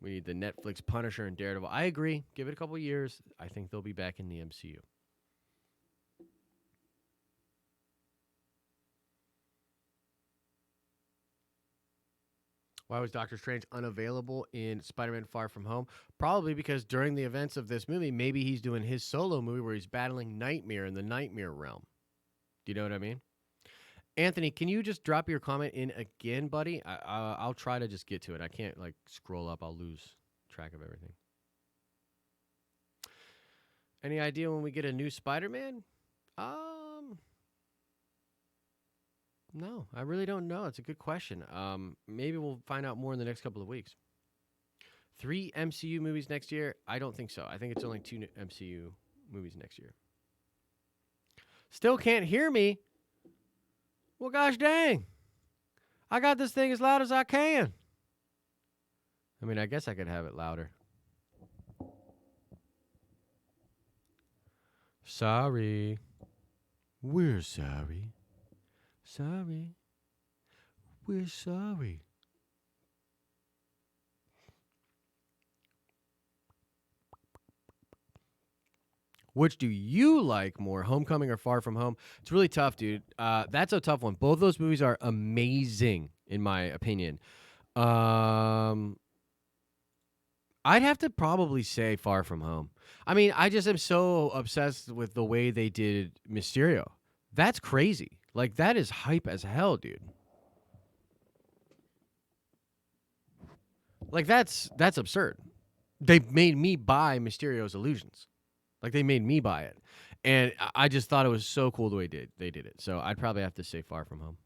We need the Netflix Punisher and Daredevil. I agree. Give it a couple years. I think they'll be back in the MCU. Why was Doctor Strange unavailable in Spider-Man Far From Home? Probably because during the events of this movie, maybe he's doing his solo movie where he's battling Nightmare in the Nightmare realm. Do you know what I mean? Anthony, can you just drop your comment in again, buddy? I'll try to just get to it. I can't like scroll up. I'll lose track of everything. Any idea when we get a new Spider-Man? No, I really don't know. It's a good question. Maybe we'll find out more in the next couple of weeks. 3 MCU movies next year? I don't think so. I think it's only 2 MCU movies next year. Still can't hear me? Well, gosh dang. I got this thing as loud as I can. I mean, I guess I could have it louder. Sorry. We're sorry. Sorry. We're sorry. Which do you like more, Homecoming or Far From Home? It's really tough, dude. That's a tough one. Both those movies are amazing, in my opinion. Um, I'd have to probably say Far From Home. I mean, I just am so obsessed with the way they did Mysterio. That's crazy. Like, that is hype as hell, dude. Like, that's absurd. They made me buy Mysterio's illusions. Like, they made me buy it. And I just thought it was so cool the way they did it. So I'd probably have to say Far From Home.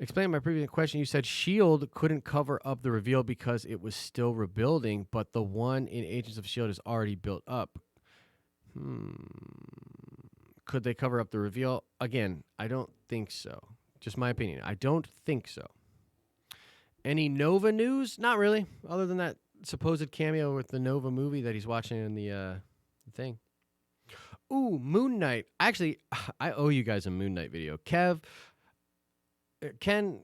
Explain my previous question. You said Shield couldn't cover up the reveal because it was still rebuilding, but the one in Agents of Shield is already built up. Could they cover up the reveal? Again, I don't think so. Just my opinion. I don't think so. Any Nova news? Not really. Other than that supposed cameo with the Nova movie that he's watching in the thing. Ooh, Moon Knight. Actually, I owe you guys a Moon Knight video. Ken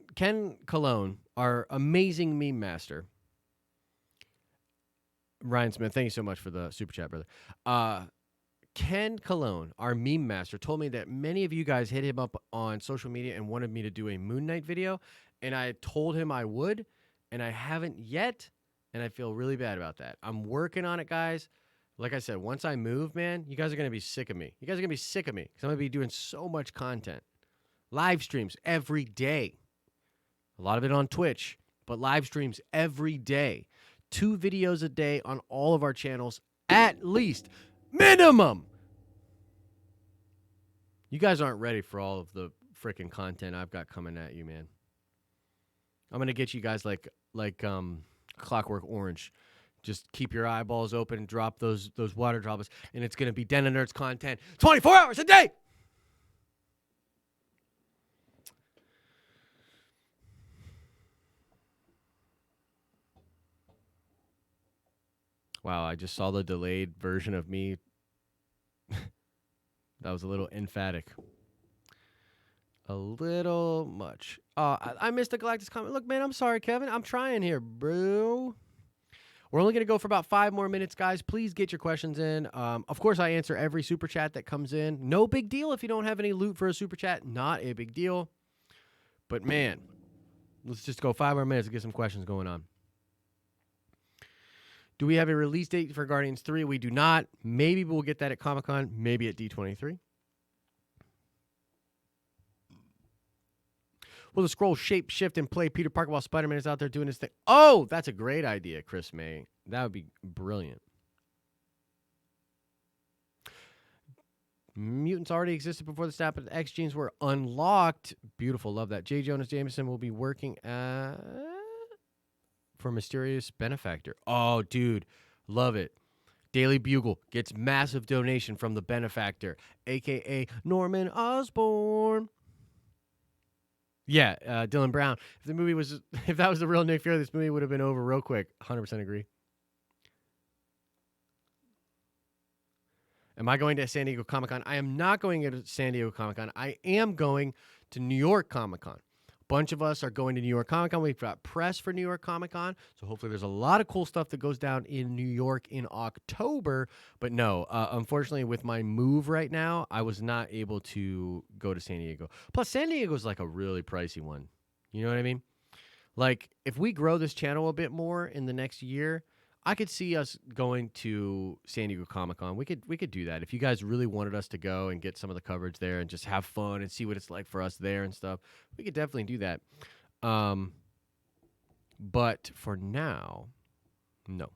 Cologne, our amazing meme master. Ryan Smith, thank you so much for the super chat, brother. Ken Cologne, our meme master, told me that many of you guys hit him up on social media and wanted me to do a Moon Knight video, and I told him I would, and I haven't yet, and I feel really bad about that. I'm working on it, guys. Like I said, once I move, man, you guys are going to be sick of me. You guys are going to be sick of me because I'm going to be doing so much content. Live streams every day. A lot of it on Twitch, but live streams every day. 2 videos a day on all of our channels, at least. Minimum. You guys aren't ready for all of the freaking content I've got coming at you, man. I'm going to get you guys like Clockwork Orange. Just keep your eyeballs open and drop those water droplets, and it's going to be Den of Nerds content 24 hours a day. Wow, I just saw the delayed version of me. That was a little emphatic. A little much. I missed a Galactus comment. Look, man, I'm sorry, Kevin. I'm trying here, bro. We're only going to go for about 5 more minutes, guys. Please get your questions in. Of course, I answer every super chat that comes in. No big deal if you don't have any loot for a super chat. Not a big deal. But, man, let's just go 5 more minutes to get some questions going on. Do we have a release date for Guardians 3? We do not. Maybe we'll get that at Comic-Con. Maybe at D23. Will the scroll shape shift and play Peter Parker while Spider-Man is out there doing his thing? Oh, that's a great idea, Chris May. That would be brilliant. Mutants already existed before the snap, but the X genes were unlocked. Beautiful. Love that. J. Jonah Jameson will be working for Mysterious Benefactor. Oh, dude. Love it. Daily Bugle gets massive donation from the Benefactor, a.k.a. Norman Osborn. Yeah, Dylan Brown. If that was the real Nick Fury, this movie would have been over real quick. 100% agree. Am I going to San Diego Comic-Con? I am not going to San Diego Comic-Con. I am going to New York Comic-Con. A bunch of us are going to New York Comic-Con. We've got press for New York Comic-Con. So hopefully there's a lot of cool stuff that goes down in New York in October. But no, unfortunately with my move right now, I was not able to go to San Diego. Plus, San Diego is like a really pricey one. You know what I mean? Like, if we grow this channel a bit more in the next year, I could see us going to San Diego Comic-Con. We could do that. If you guys really wanted us to go and get some of the coverage there and just have fun and see what it's like for us there and stuff, we could definitely do that. But for now, no.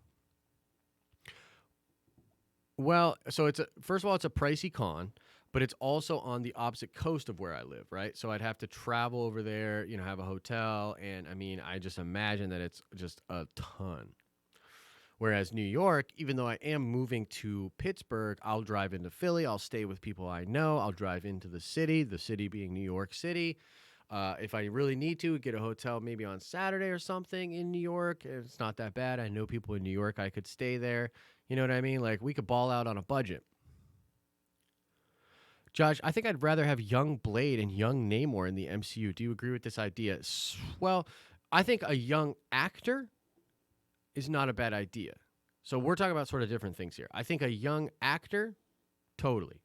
Well, so first of all, it's a pricey con, but it's also on the opposite coast of where I live, right? So I'd have to travel over there, have a hotel, and I mean, I just imagine that it's just a ton. Whereas New York, even though I am moving to Pittsburgh, I'll drive into Philly. I'll stay with people I know. I'll drive into the city being New York City. If I really need to, get a hotel maybe on Saturday or something in New York. It's not that bad. I know people in New York. I could stay there. You know what I mean? Like, we could ball out on a budget. Josh, I think I'd rather have young Blade and young Namor in the MCU. Do you agree with this idea? Well, I think a young actor is not a bad idea. So we're talking about sort of different things here. I think a young actor, totally.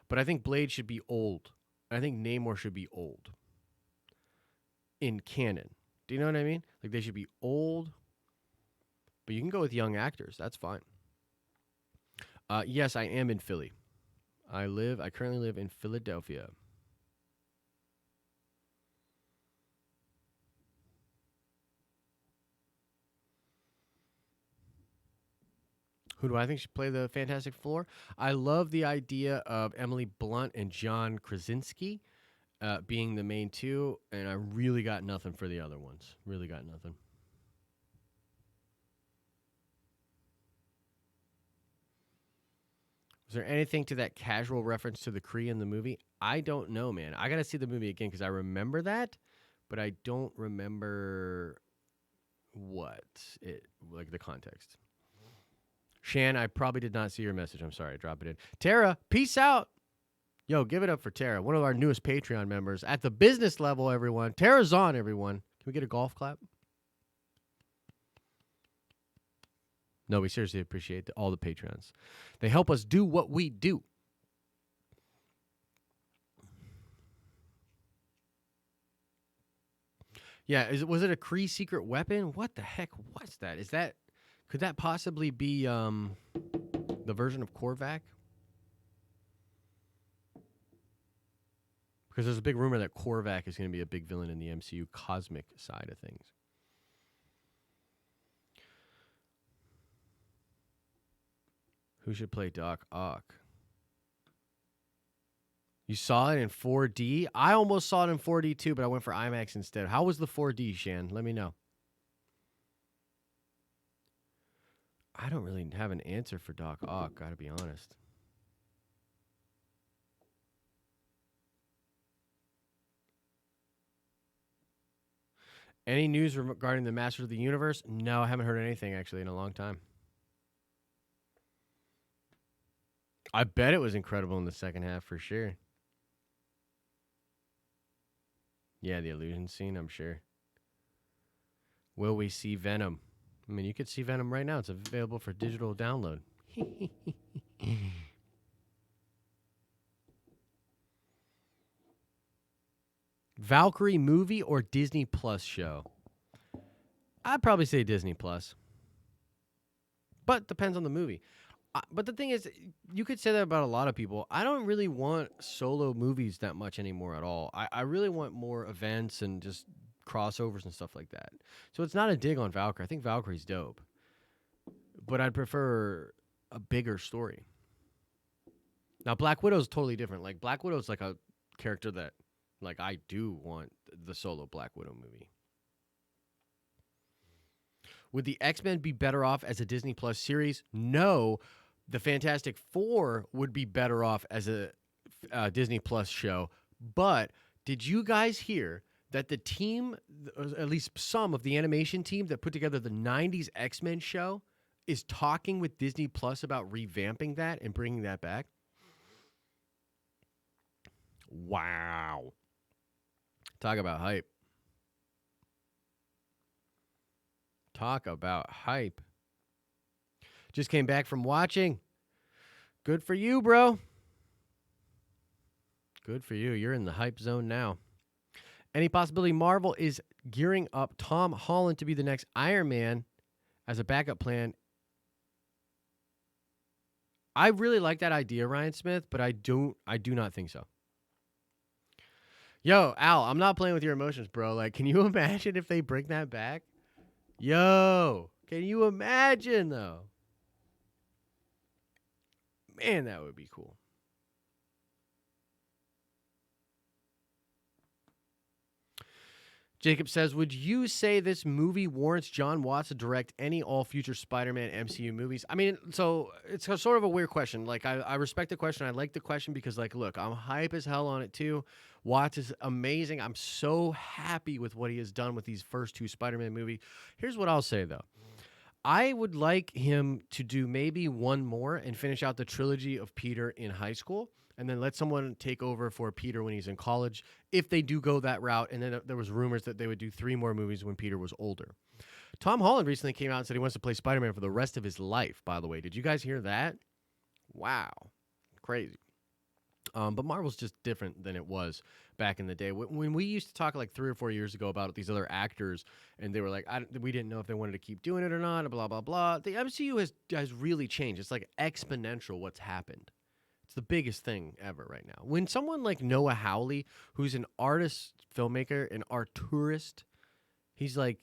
But I think Blade should be old. I think Namor should be old in canon. Do you know what I mean? Like, they should be old, but you can go with young actors. That's fine. Yes, I am in Philly. I currently live in Philadelphia. Who do I think should play the Fantastic Four? I love the idea of Emily Blunt and John Krasinski being the main two, and I really got nothing for the other ones. Really got nothing. Was there anything to that casual reference to the Kree in the movie? I don't know, man. I got to see the movie again because I remember that, but I don't remember what it, like, the context. Shan, I probably did not see your message. I'm sorry. Drop it in. Tara, peace out. Yo, give it up for Tara, one of our newest Patreon members at the business level, everyone. Tara's on, everyone. Can we get a golf clap? No, we seriously appreciate all the Patreons. They help us do what we do. Yeah, was it a Kree secret weapon? What the heck was that? Could that possibly be the version of Korvac? Because there's a big rumor that Korvac is going to be a big villain in the MCU cosmic side of things. Who should play Doc Ock? You saw it in 4D? I almost saw it in 4D too, but I went for IMAX instead. How was the 4D, Shan? Let me know. I don't really have an answer for Doc Ock, gotta be honest. Any news regarding the Masters of the Universe? No, I haven't heard anything actually in a long time. I bet it was incredible in the second half for sure. Yeah, the illusion scene, I'm sure. Will we see Venom? I mean, you could see Venom right now. It's available for digital download. Valkyrie movie or Disney Plus show? I'd probably say Disney Plus. But depends on the movie. But the thing is, you could say that about a lot of people. I don't really want solo movies that much anymore at all. I really want more events and just crossovers and stuff like that. So it's not a dig on Valkyrie. I think Valkyrie's dope. But I'd prefer a bigger story. Now, Black Widow's totally different. Like, Black Widow's like a character that, like, I do want the solo Black Widow movie. Would the X-Men be better off as a Disney Plus series? No. The Fantastic Four would be better off as a Disney Plus show. But did you guys hear that the team, at least some of the animation team that put together the 90s X-Men show, is talking with Disney Plus about revamping that and bringing that back? Wow. Talk about hype. Talk about hype. Just came back from watching. Good for you, bro. Good for you. You're in the hype zone now. Any possibility Marvel is gearing up Tom Holland to be the next Iron Man as a backup plan? I really like that idea, Ryan Smith, but I do not think so. Yo, Al, I'm not playing with your emotions, bro. Like, can you imagine if they bring that back? Yo, can you imagine, though? Man, that would be cool. Jacob says, would you say this movie warrants John Watts to direct any all future Spider-Man MCU movies? I mean, so it's sort of a weird question. Like, I respect the question. I like the question because, like, look, I'm hype as hell on it too. Watts is amazing. I'm so happy with what he has done with these first two Spider-Man movies. Here's what I'll say, though. I would like him to do maybe one more and finish out the trilogy of Peter in high school, and then let someone take over for Peter when he's in college, if they do go that route. And then there was rumors that they would do 3 more movies when Peter was older. Tom Holland recently came out and said he wants to play Spider-Man for the rest of his life, by the way. Did you guys hear that? Wow. Crazy. But Marvel's just different than it was back in the day. When we used to talk like 3 or 4 years ago about these other actors, and they were like, we didn't know if they wanted to keep doing it or not, blah, blah, blah. The MCU has really changed. It's like exponential what's happened. It's the biggest thing ever right now. When someone like Noah Hawley, who's an artist, filmmaker, an arturist, he's like,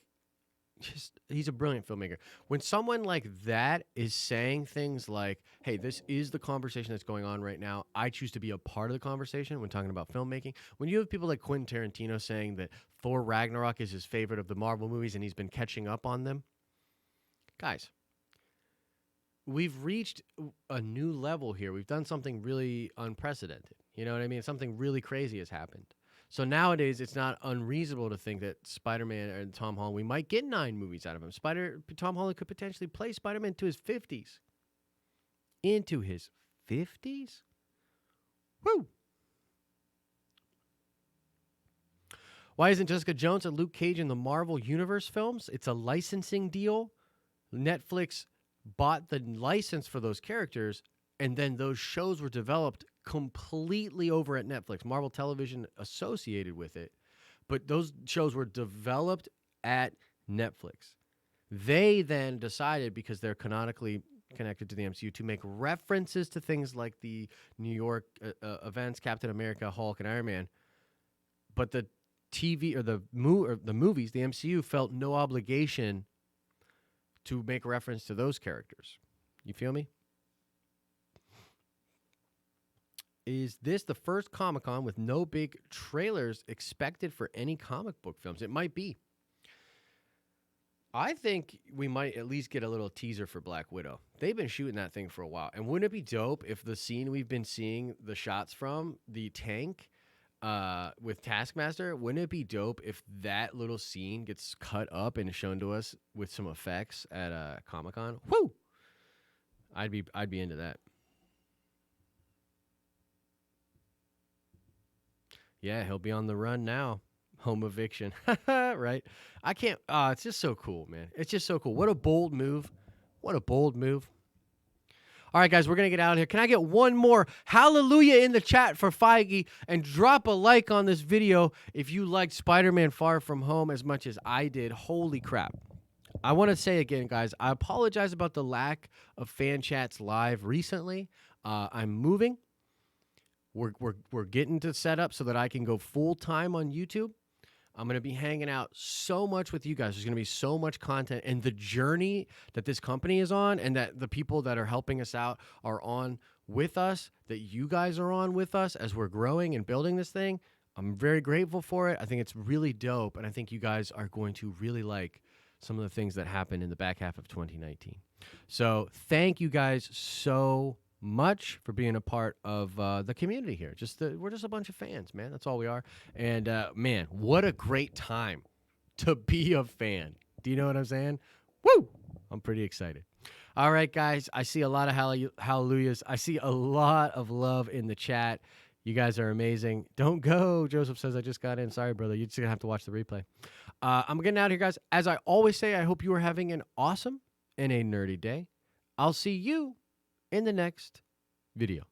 he's a brilliant filmmaker. When someone like that is saying things like, hey, this is the conversation that's going on right now, I choose to be a part of the conversation when talking about filmmaking. When you have people like Quentin Tarantino saying that Thor Ragnarok is his favorite of the Marvel movies and he's been catching up on them, guys, we've reached a new level here. We've done something really unprecedented. You know what I mean? Something really crazy has happened. So nowadays, it's not unreasonable to think that Spider-Man and Tom Holland, we might get 9 movies out of him. Tom Holland could potentially play Spider-Man to his 50s. Into his 50s? Woo! Why isn't Jessica Jones and Luke Cage in the Marvel Universe films? It's a licensing deal. Netflix bought the license for those characters, and then those shows were developed completely over at Netflix. Marvel Television associated with it, but those shows were developed at Netflix. They then decided, because they're canonically connected to the MCU, to make references to things like the New York events, Captain America, Hulk, and Iron Man. But the TV or the movies, the MCU, felt no obligation to make reference to those characters. You feel me? Is this the first Comic-Con with no big trailers expected for any comic book films? It might be. I think we might at least get a little teaser for Black Widow. They've been shooting that thing for a while. And wouldn't it be dope if the scene we've been seeing the shots from, the tank with Taskmaster, wouldn't it be dope if that little scene gets cut up and shown to us with some effects at Comic-Con? Woo! I'd be into that. Yeah, he'll be on the run now. Home eviction. Right? I can't. It's just so cool, man. It's just so cool. What a bold move. What a bold move. All right, guys, we're going to get out of here. Can I get one more hallelujah in the chat for Feige, and drop a like on this video if you liked Spider-Man Far From Home as much as I did. Holy crap. I want to say again, guys, I apologize about the lack of fan chats live recently. I'm moving. We're getting to set up so that I can go full time on YouTube. I'm going to be hanging out so much with you guys. There's going to be so much content, and the journey that this company is on, and that the people that are helping us out are on with us, that you guys are on with us as we're growing and building this thing. I'm very grateful for it. I think it's really dope, and I think you guys are going to really like some of the things that happened in the back half of 2019. So thank you guys so much for being a part of the community here. We're just a bunch of fans, man. That's all we are. And man, what a great time to be a fan. Do you know what I'm saying? Woo! I'm pretty excited. All right, guys. I see a lot of hallelujahs. I see a lot of love in the chat. You guys are amazing. Don't go. Joseph says, I just got in. Sorry, brother. You're just going to have to watch the replay. I'm getting out of here, guys. As I always say, I hope you are having an awesome and a nerdy day. I'll see you in the next video.